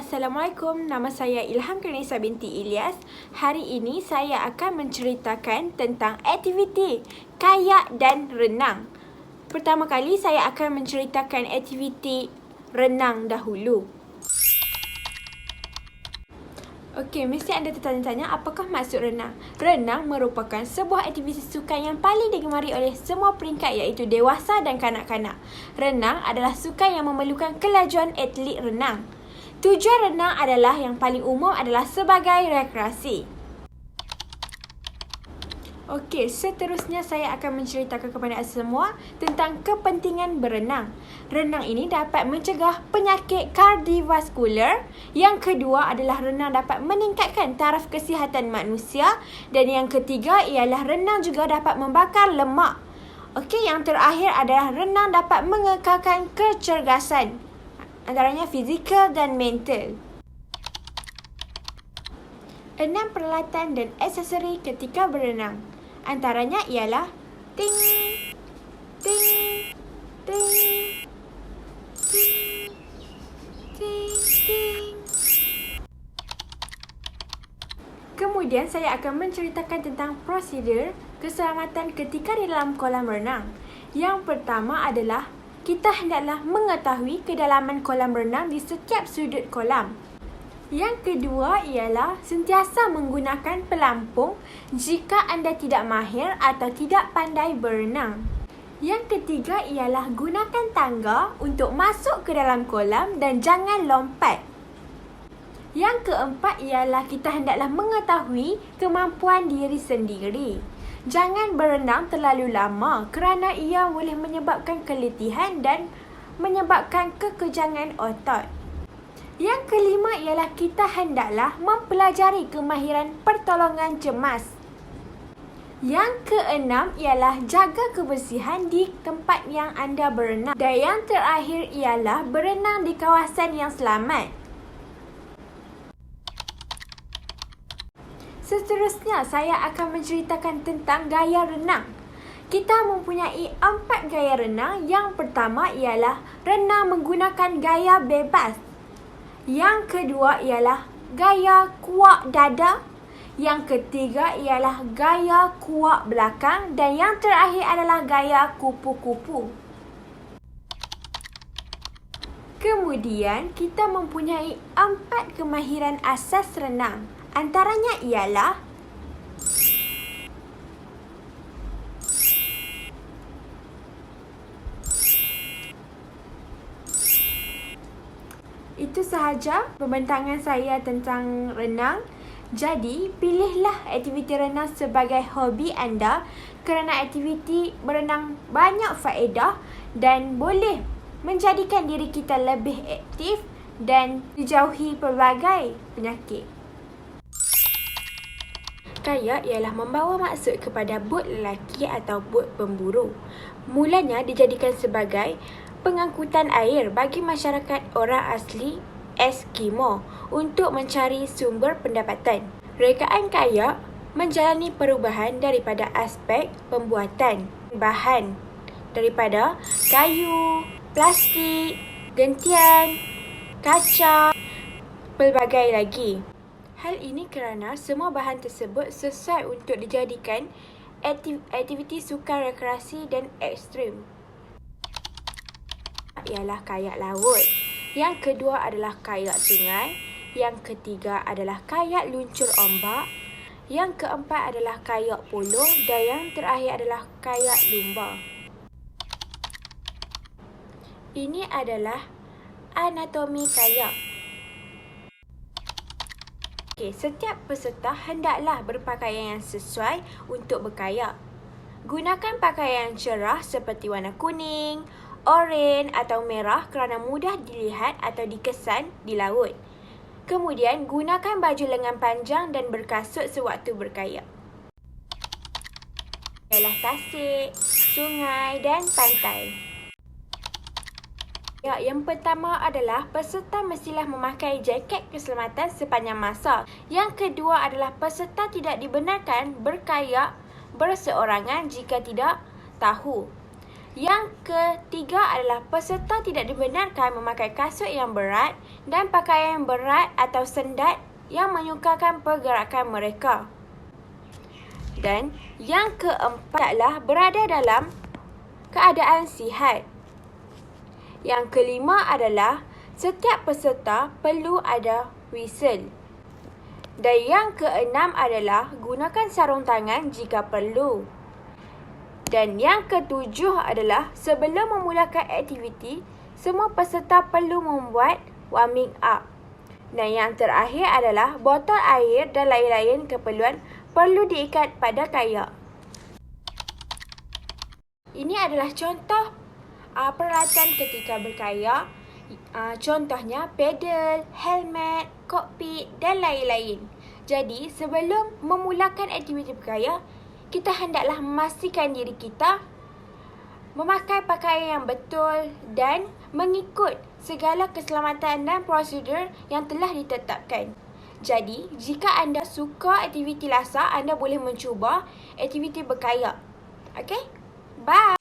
Assalamualaikum, nama saya Ilham Kanisa binti Ilyas. Hari ini saya akan menceritakan tentang aktiviti kayak dan renang. Pertama kali saya akan menceritakan aktiviti renang dahulu. Okey, mesti anda tertanya-tanya apakah maksud renang? Renang merupakan sebuah aktiviti sukan yang paling digemari oleh semua peringkat iaitu dewasa dan kanak-kanak. Renang adalah sukan yang memerlukan kelajuan atlet renang. Tujuan renang adalah yang paling umum adalah sebagai rekreasi. Okey, seterusnya saya akan menceritakan kepada anda semua tentang kepentingan berenang. Renang ini dapat mencegah penyakit kardiovaskular. Yang kedua adalah renang dapat meningkatkan taraf kesihatan manusia. Dan yang ketiga ialah renang juga dapat membakar lemak. Okey, yang terakhir adalah renang dapat mengekalkan kecergasan, antaranya fizikal dan mental. 6 peralatan dan aksesori ketika berenang. Antaranya ialah ting, ting, ting, ting, ting, ting. Kemudian saya akan menceritakan tentang prosedur keselamatan ketika di dalam kolam renang. Yang pertama adalah kita hendaklah mengetahui kedalaman kolam renang di setiap sudut kolam. Yang kedua ialah sentiasa menggunakan pelampung jika anda tidak mahir atau tidak pandai berenang. Yang ketiga ialah gunakan tangga untuk masuk ke dalam kolam dan jangan lompat. Yang keempat ialah kita hendaklah mengetahui kemampuan diri sendiri. Jangan berenang terlalu lama kerana ia boleh menyebabkan keletihan dan menyebabkan kekejangan otot. Yang kelima ialah kita hendaklah mempelajari kemahiran pertolongan cemas. Yang keenam ialah jaga kebersihan di tempat yang anda berenang. Dan yang terakhir ialah berenang di kawasan yang selamat. Seterusnya saya akan menceritakan tentang gaya renang. Kita mempunyai 4 gaya renang. Yang pertama ialah renang menggunakan gaya bebas. Yang kedua ialah gaya kuak dada. Yang ketiga ialah gaya kuak belakang. Dan yang terakhir adalah gaya kupu-kupu. Kemudian kita mempunyai 4 kemahiran asas renang. Antaranya ialah itu sahaja pembentangan saya tentang renang. Jadi, pilihlah aktiviti renang sebagai hobi anda kerana aktiviti berenang banyak faedah dan boleh menjadikan diri kita lebih aktif dan dijauhi pelbagai penyakit. Kayak ialah membawa maksud kepada bot lelaki atau bot pemburu. Mulanya dijadikan sebagai pengangkutan air bagi masyarakat orang asli Eskimo untuk mencari sumber pendapatan. Rekaan kayak menjalani perubahan daripada aspek pembuatan bahan daripada kayu, plastik, gentian, kaca, pelbagai lagi. Hal ini kerana semua bahan tersebut sesuai untuk dijadikan aktiviti sukan rekreasi dan ekstrim. Ialah kayak laut. Yang kedua adalah kayak sungai. Yang ketiga adalah kayak luncur ombak. Yang keempat adalah kayak polo. Dan yang terakhir adalah kayak lumba. Ini adalah anatomi kayak. Okey, setiap peserta hendaklah berpakaian yang sesuai untuk berkayak. Gunakan pakaian yang cerah seperti warna kuning, oranye atau merah kerana mudah dilihat atau dikesan di laut. Kemudian, gunakan baju lengan panjang dan berkasut sewaktu berkayak. Ialah tasik, sungai dan pantai. Yang pertama adalah peserta mestilah memakai jaket keselamatan sepanjang masa. Yang kedua adalah peserta tidak dibenarkan berkayak berseorangan jika tidak tahu. Yang ketiga adalah peserta tidak dibenarkan memakai kasut yang berat dan pakaian yang berat atau sendat yang menyukarkan pergerakan mereka. Dan yang keempat adalah berada dalam keadaan sihat. Yang kelima adalah setiap peserta perlu ada whistle. Dan yang keenam adalah gunakan sarung tangan jika perlu. Dan yang ketujuh adalah sebelum memulakan aktiviti, semua peserta perlu membuat warming up. Dan yang terakhir adalah botol air dan lain-lain keperluan perlu diikat pada kayak. Ini adalah contoh peralatan ketika berkayak. Contohnya pedal, helmet, kokpit dan lain-lain. Jadi sebelum memulakan aktiviti berkayak, kita hendaklah memastikan diri kita memakai pakaian yang betul dan mengikut segala keselamatan dan prosedur yang telah ditetapkan. Jadi, jika anda suka aktiviti lasak, anda boleh mencuba aktiviti berkayak. Okey? Bye!